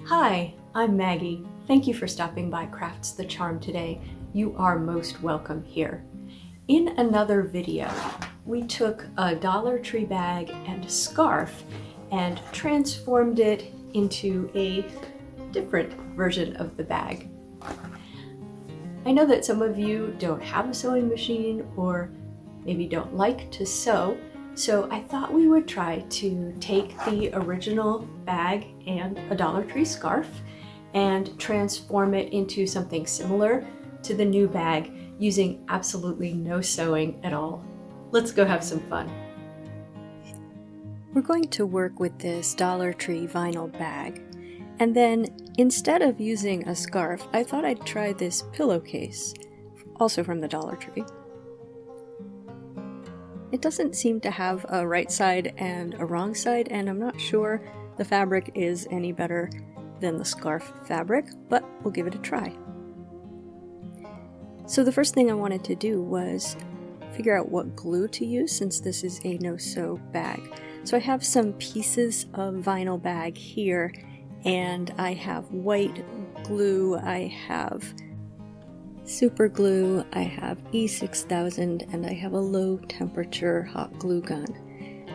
Hi, I'm Maggie. Thank you for stopping by Crafts the Charm today. You are most welcome here. In another video, we took a Dollar Tree bag and a scarf and transformed it into a different version of the bag. I know that some of you don't have a sewing machine or maybe don't like to sew, so I thought we would try to take the original bag and a Dollar Tree scarf and transform it into something similar to the new bag using absolutely no sewing at all. Let's go have some fun. We're going to work with this Dollar Tree vinyl bag, and then instead of using a scarf, I thought I'd try this pillowcase, also from the Dollar Tree. It doesn't seem to have a right side and a wrong side, and I'm not sure the fabric is any better than the scarf fabric, but we'll give it a try. So the first thing I wanted to do was figure out what glue to use since this is a no-sew bag. So I have some pieces of vinyl bag here, and I have white glue, I have super glue, I have E6000, and I have a low temperature hot glue gun.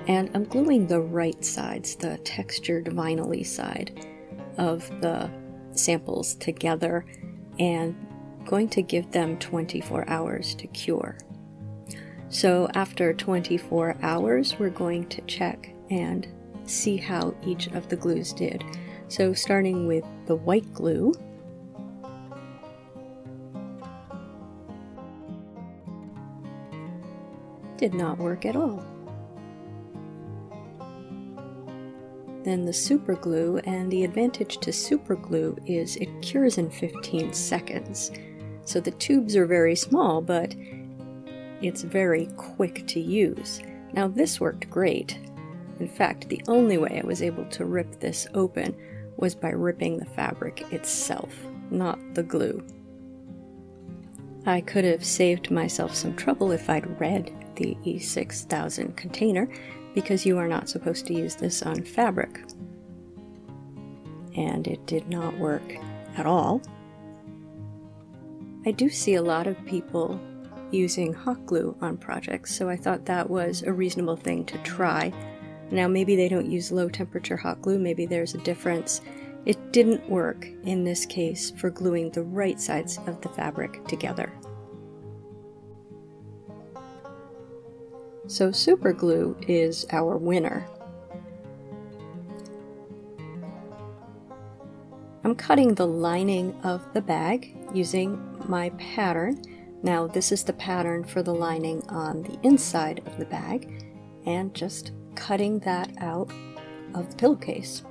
And I'm gluing the right sides, the textured vinyl-y side of the samples together, and going to give them 24 hours to cure. So after 24 hours, we're going to check and see how each of the glues did. So starting with the white glue, did not work at all. Then the super glue, and the advantage to super glue is it cures in 15 seconds. So the tubes are very small, but it's very quick to use. Now this worked great. In fact, the only way I was able to rip this open was by ripping the fabric itself, not the glue. I could have saved myself some trouble if I'd read the E6000 container, because you are not supposed to use this on fabric. And it did not work at all. I do see a lot of people using hot glue on projects, so I thought that was a reasonable thing to try. Now maybe they don't use low temperature hot glue, maybe there's a difference. It didn't work in this case for gluing the right sides of the fabric together. So super glue is our winner. I'm cutting the lining of the bag using my pattern. Now this is the pattern for the lining on the inside of the bag, and just cutting that out of the pillowcase.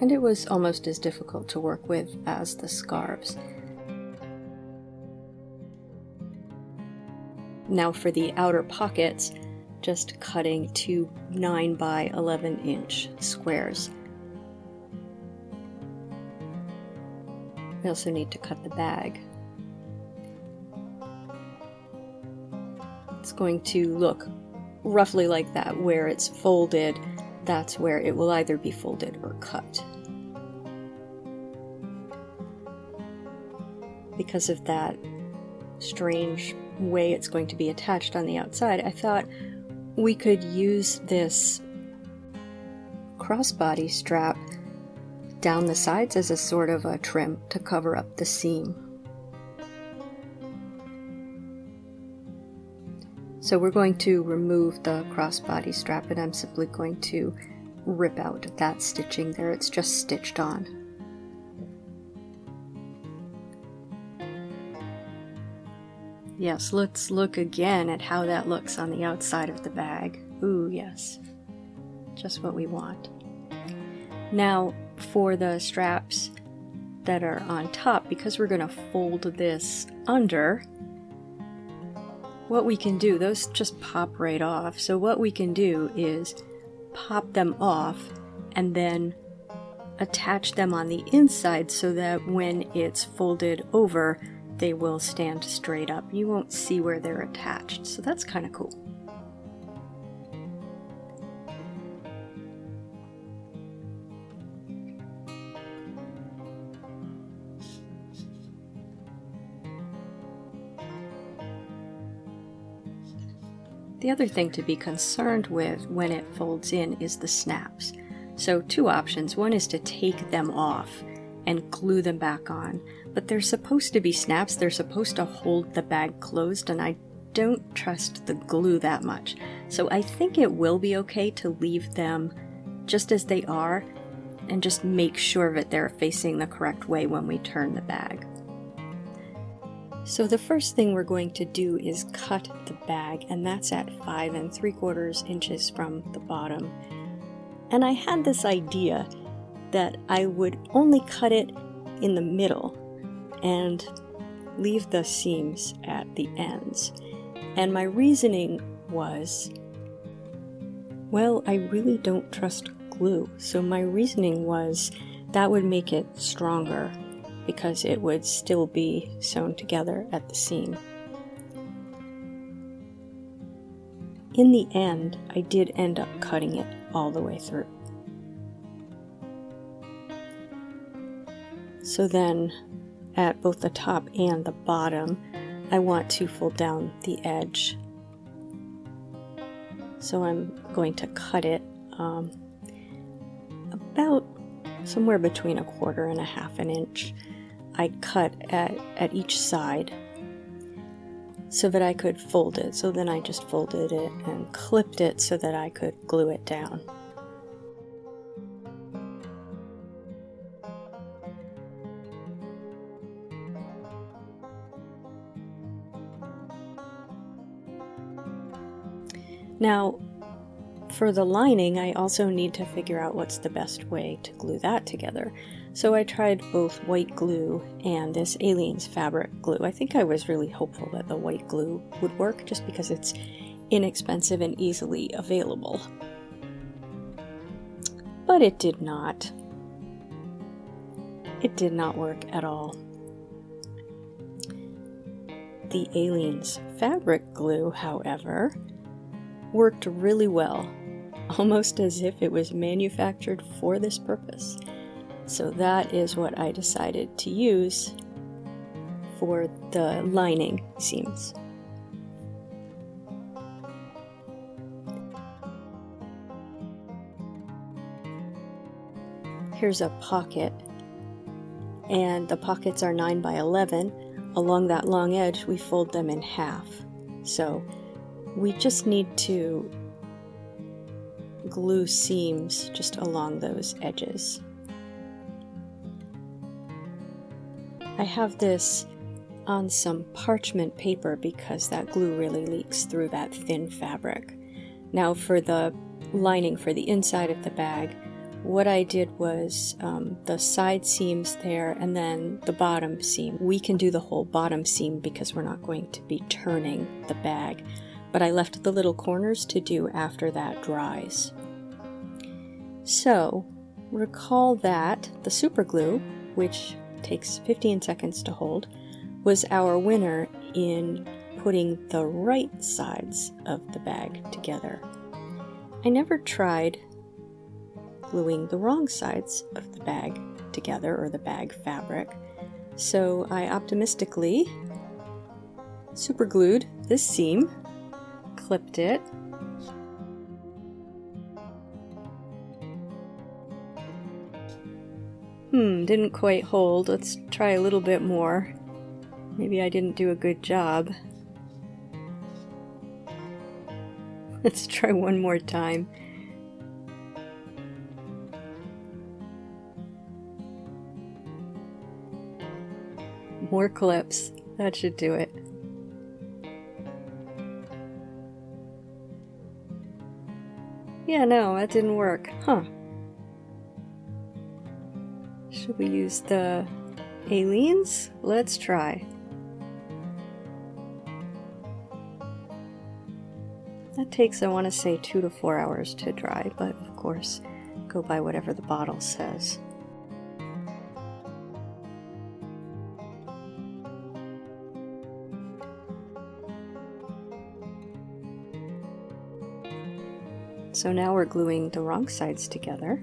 And it was almost as difficult to work with as the scarves. Now for the outer pockets, just cutting two 9 by 11 inch squares. We also need to cut the bag. It's going to look roughly like that. Where it's folded, that's where it will either be folded or cut. Because of that strange way it's going to be attached on the outside, I thought we could use this crossbody strap down the sides as a sort of a trim to cover up the seam. So we're going to remove the crossbody strap, and I'm simply going to rip out that stitching there. It's just stitched on. Yes, let's look again at how that looks on the outside of the bag. Ooh, yes. Just what we want. Now, for the straps that are on top, because we're going to fold this under, what we can do, those just pop right off. So what we can do is pop them off and then attach them on the inside so that when it's folded over, they will stand straight up. You won't see where they're attached, so that's kind of cool. The other thing to be concerned with when it folds in is the snaps. So two options. One is to take them off and glue them back on, but they're supposed to be snaps. They're supposed to hold the bag closed, and I don't trust the glue that much. So I think it will be okay to leave them just as they are and just make sure that they're facing the correct way when we turn the bag. So the first thing we're going to do is cut the bag, and that's at 5 3/4 inches from the bottom. And I had this idea that I would only cut it in the middle and leave the seams at the ends. And my reasoning was, well, I really don't trust glue. So my reasoning was that would make it stronger because it would still be sewn together at the seam. In the end, I did end up cutting it all the way through. So then, at both the top and the bottom, I want to fold down the edge. So I'm going to cut it about somewhere between 1/4 and 1/2 inch. I cut at each side so that I could fold it. So then I just folded it and clipped it so that I could glue it down. Now, for the lining, I also need to figure out what's the best way to glue that together. So I tried both white glue and this Aleene's fabric glue. I think I was really hopeful that the white glue would work just because it's inexpensive and easily available. But it did not. It did not work at all. The Aleene's fabric glue, however, worked really well, almost as if it was manufactured for this purpose. So that is what I decided to use for the lining seams. Here's a pocket, and the pockets are 9 by 11. Along that long edge, we fold them in half. So we just need to glue seams just along those edges. I have this on some parchment paper because that glue really leaks through that thin fabric. Now for the lining for the inside of the bag, what I did was the side seams there and then the bottom seam. We can do the whole bottom seam because we're not going to be turning the bag, but I left the little corners to do after that dries. So recall that the super glue, which takes 15 seconds to hold, was our winner in putting the right sides of the bag together. I never tried gluing the wrong sides of the bag together, or the bag fabric, so I optimistically super glued this seam, clipped it, didn't quite hold. Let's try a little bit more. Maybe I didn't do a good job. Let's try one more time. More clips. That should do it. Yeah, no, that didn't work. Huh. Should we use the Aleene's? Let's try. That takes, I want to say, 2 to 4 hours to dry, but of course, go by whatever the bottle says. So now we're gluing the wrong sides together,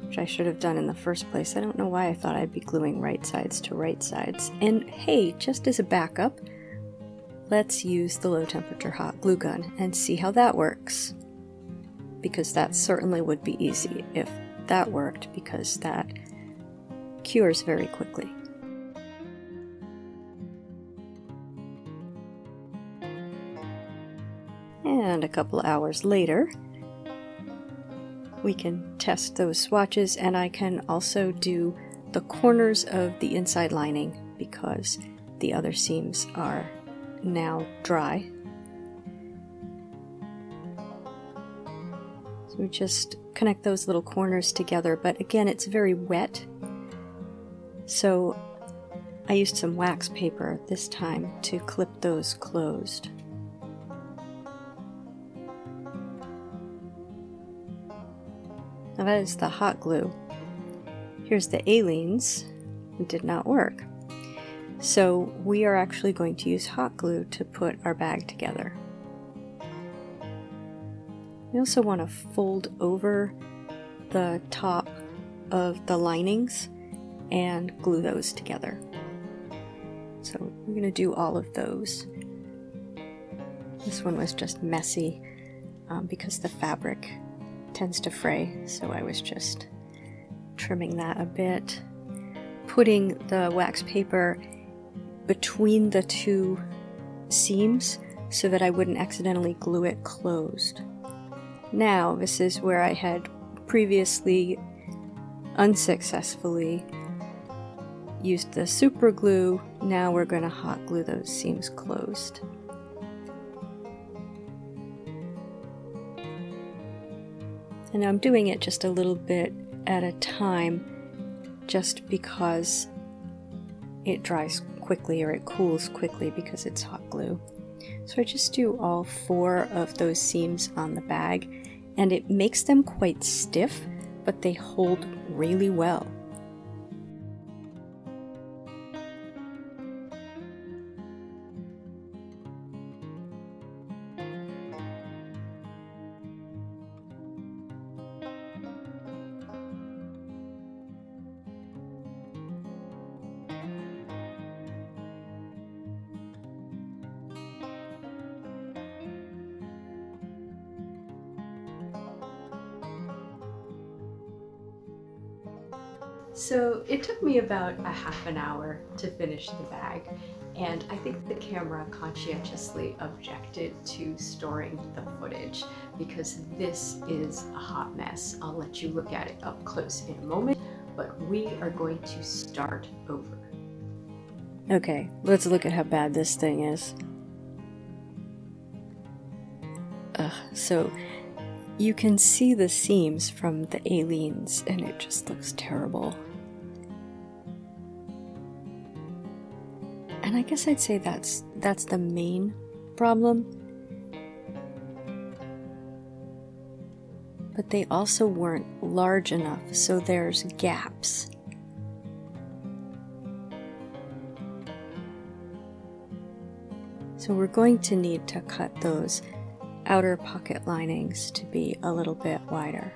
which I should have done in the first place. I don't know why I thought I'd be gluing right sides to right sides. And hey, just as a backup, let's use the low temperature hot glue gun and see how that works. Because that certainly would be easy if that worked, because that cures very quickly. And a couple hours later, we can test those swatches, and I can also do the corners of the inside lining because the other seams are now dry. So we just connect those little corners together, but again, it's very wet. So I used some wax paper this time to clip those closed. Now that is the hot glue. Here's the aleenes. It did not work. So we are actually going to use hot glue to put our bag together. We also want to fold over the top of the linings and glue those together. So we're going to do all of those. This one was just messy because the fabric tends to fray, so I was just trimming that a bit. Putting the wax paper between the two seams so that I wouldn't accidentally glue it closed. Now, this is where I had previously unsuccessfully used the super glue. Now we're going to hot glue those seams closed. And I'm doing it just a little bit at a time just because it dries quickly, or it cools quickly because it's hot glue. So I just do all 4 of those seams on the bag, and it makes them quite stiff, but they hold really well. So it took me about a half an hour to finish the bag, and I think the camera conscientiously objected to storing the footage because this is a hot mess. I'll let you look at it up close in a moment, but we are going to start over. Okay, let's look at how bad this thing is. So you can see the seams from the aleenes, and it just looks terrible. And I guess I'd say that's the main problem. But they also weren't large enough, so there's gaps. So we're going to need to cut those outer pocket linings to be a little bit wider.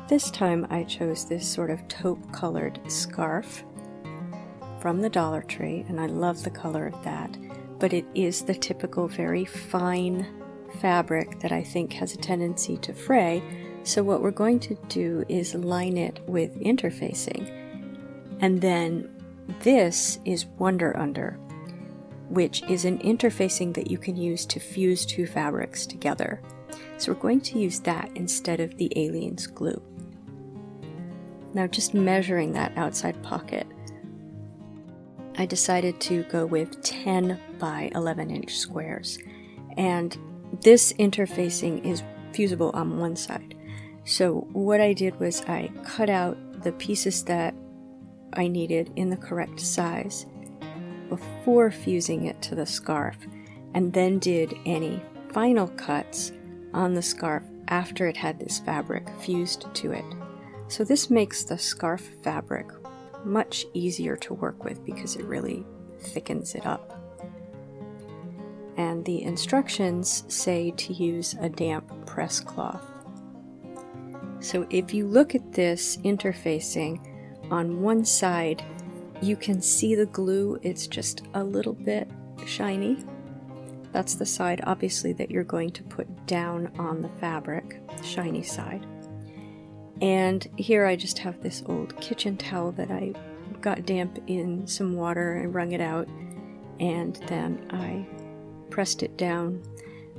This time I chose this sort of taupe colored scarf from the Dollar Tree, and I love the color of that, but it is the typical very fine fabric that I think has a tendency to fray, so what we're going to do is line it with interfacing. And then this is Wonder Under, which is an interfacing that you can use to fuse 2 fabrics together. So we're going to use that instead of the aleenes glue. Now, just measuring that outside pocket, I decided to go with 10 by 11 inch squares, and this interfacing is fusible on one side. So what I did was I cut out the pieces that I needed in the correct size before fusing it to the scarf, and then did any final cuts on the scarf after it had this fabric fused to it. So this makes the scarf fabric much easier to work with because it really thickens it up. and the instructions say to use a damp press cloth. So if you look at this interfacing, on one side you can see the glue, it's just a little bit shiny. That's the side obviously that you're going to put down on the fabric, the shiny side. And here I just have this old kitchen towel that I got damp in some water and wrung it out, and then I pressed it down.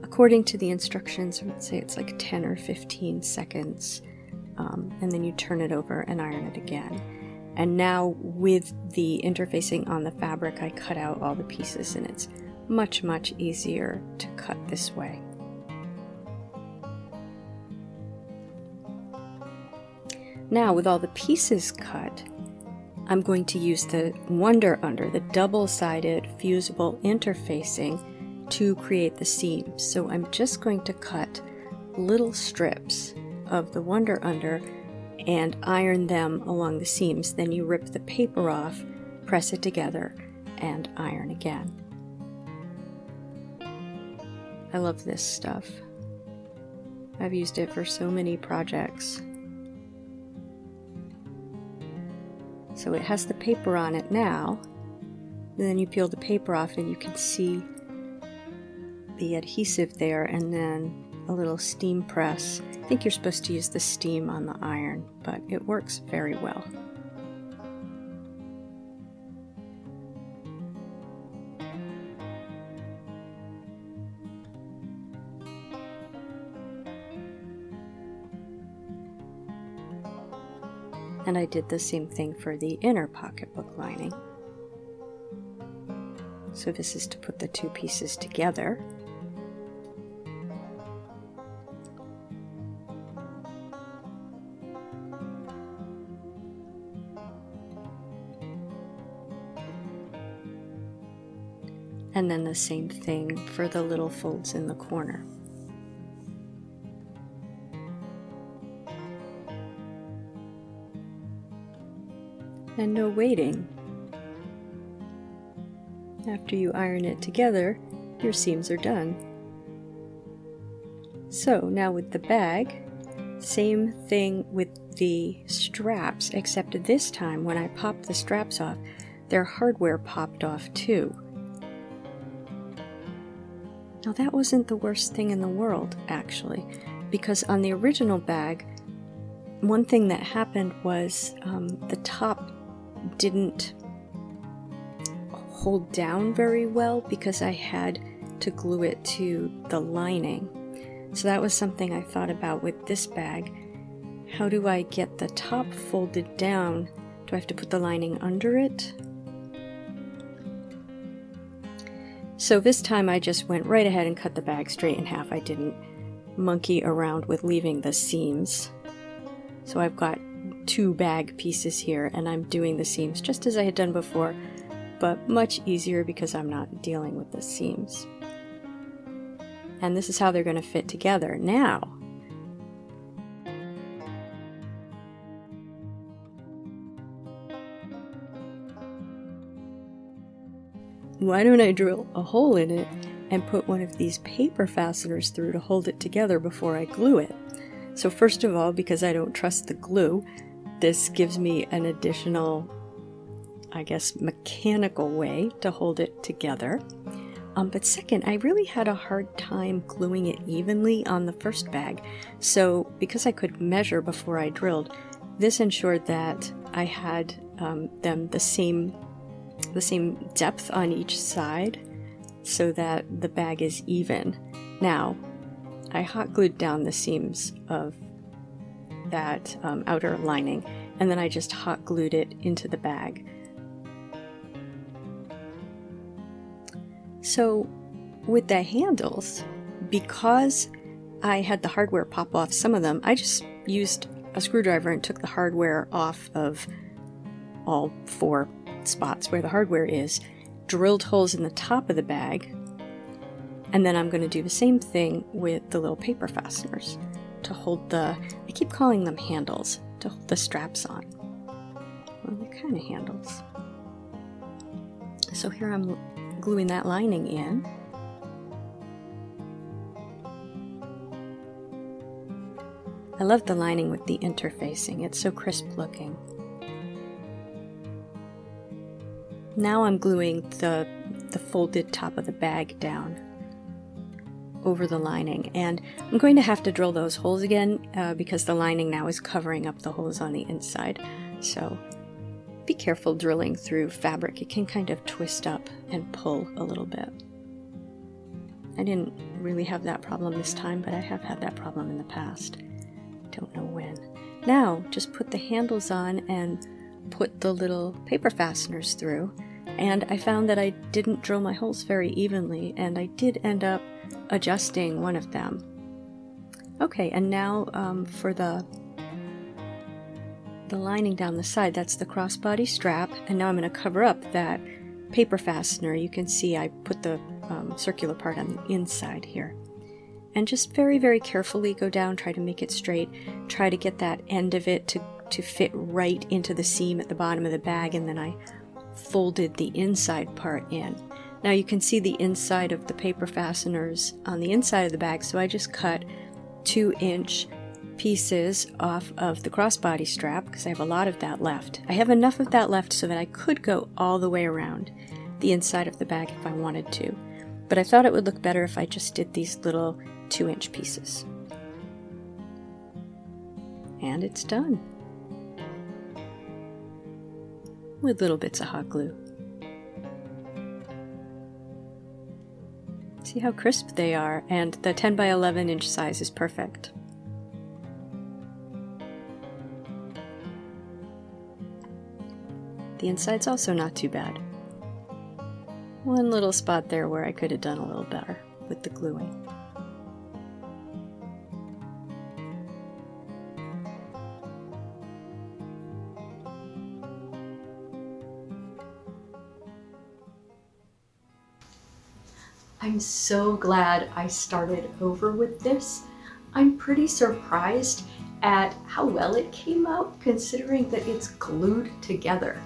According to the instructions, I would say it's like 10 or 15 seconds, and then you turn it over and iron it again. And now with the interfacing on the fabric, I cut out all the pieces, and it's much easier to cut this way. Now with all the pieces cut, I'm going to use the Wonder Under, the double-sided fusible interfacing, to create the seams. So I'm just going to cut little strips of the Wonder Under and iron them along the seams. Then you rip the paper off, press it together, and iron again. I love this stuff. I've used it for so many projects. So it has the paper on it now, and then you peel the paper off and you can see the adhesive there, and then a little steam press. I think you're supposed to use the steam on the iron, but it works very well. And I did the same thing for the inner pocketbook lining. So this is to put the two pieces together. And then the same thing for the little folds in the corner. And no waiting. After you iron it together, your seams are done. So now with the bag, same thing with the straps, except this time when I popped the straps off, their hardware popped off too. Now that wasn't the worst thing in the world, actually, because on the original bag, one thing that happened was the top didn't hold down very well because I had to glue it to the lining. So that was something I thought about with this bag. How do I get the top folded down? Do I have to put the lining under it? So this time I just went right ahead and cut the bag straight in half. I didn't monkey around with leaving the seams. So I've got two bag pieces here, and I'm doing the seams just as I had done before, but much easier because I'm not dealing with the seams. And this is how they're going to fit together. Now, why don't I drill a hole in it and put one of these paper fasteners through to hold it together before I glue it? So first of all, because I don't trust the glue, this gives me an additional, I guess, mechanical way to hold it together. But second, I really had a hard time gluing it evenly on the first bag. So because I could measure before I drilled, this ensured that I had them the same depth on each side so that the bag is even. Now, I hot glued down the seams of that outer lining, and then I just hot glued it into the bag. So with the handles, because I had the hardware pop off some of them, I just used a screwdriver and took the hardware off of all four spots where the hardware is, drilled holes in the top of the bag, and then I'm going to do the same thing with the little paper fasteners to hold the, I keep calling them handles, to hold the straps on. Well, they're kind of handles. So here I'm gluing that lining in. I love the lining with the interfacing. It's so crisp looking. Now I'm gluing the folded top of the bag down over the lining, and I'm going to have to drill those holes again because the lining now is covering up the holes on the inside. So be careful drilling through fabric. It can kind of twist up and pull a little bit. I didn't really have that problem this time, but I have had that problem in the past. Don't know when. Now just put the handles on and put the little paper fasteners through, and I found that I didn't drill my holes very evenly, and I did end up adjusting one of them. Okay, and now for the lining down the side, that's the crossbody strap, and now I'm going to cover up that paper fastener. You can see I put the circular part on the inside here. And just very, very carefully go down, try to make it straight, try to get that end of it to fit right into the seam at the bottom of the bag, and then I folded the inside part in. Now you can see the inside of the paper fasteners on the inside of the bag, so I just cut 2-inch pieces off of the crossbody strap because I have a lot of that left. I have enough of that left so that I could go all the way around the inside of the bag if I wanted to, but I thought it would look better if I just did these little 2-inch pieces. And it's done. With little bits of hot glue. See how crisp they are, and the 10 by 11 inch size is perfect. The inside's also not too bad. One little spot there where I could have done a little better with the gluing. I'm so glad I started over with this. I'm pretty surprised at how well it came out considering that it's glued together.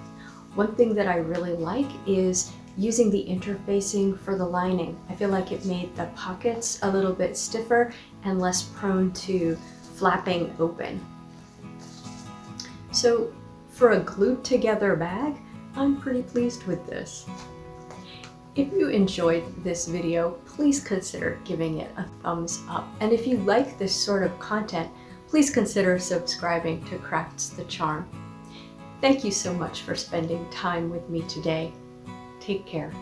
One thing that I really like is using the interfacing for the lining. I feel like it made the pockets a little bit stiffer and less prone to flapping open. So for a glued together bag, I'm pretty pleased with this. If you enjoyed this video, please consider giving it a thumbs up. And if you like this sort of content, please consider subscribing to Crafts the Charm. Thank you so much for spending time with me today. Take care.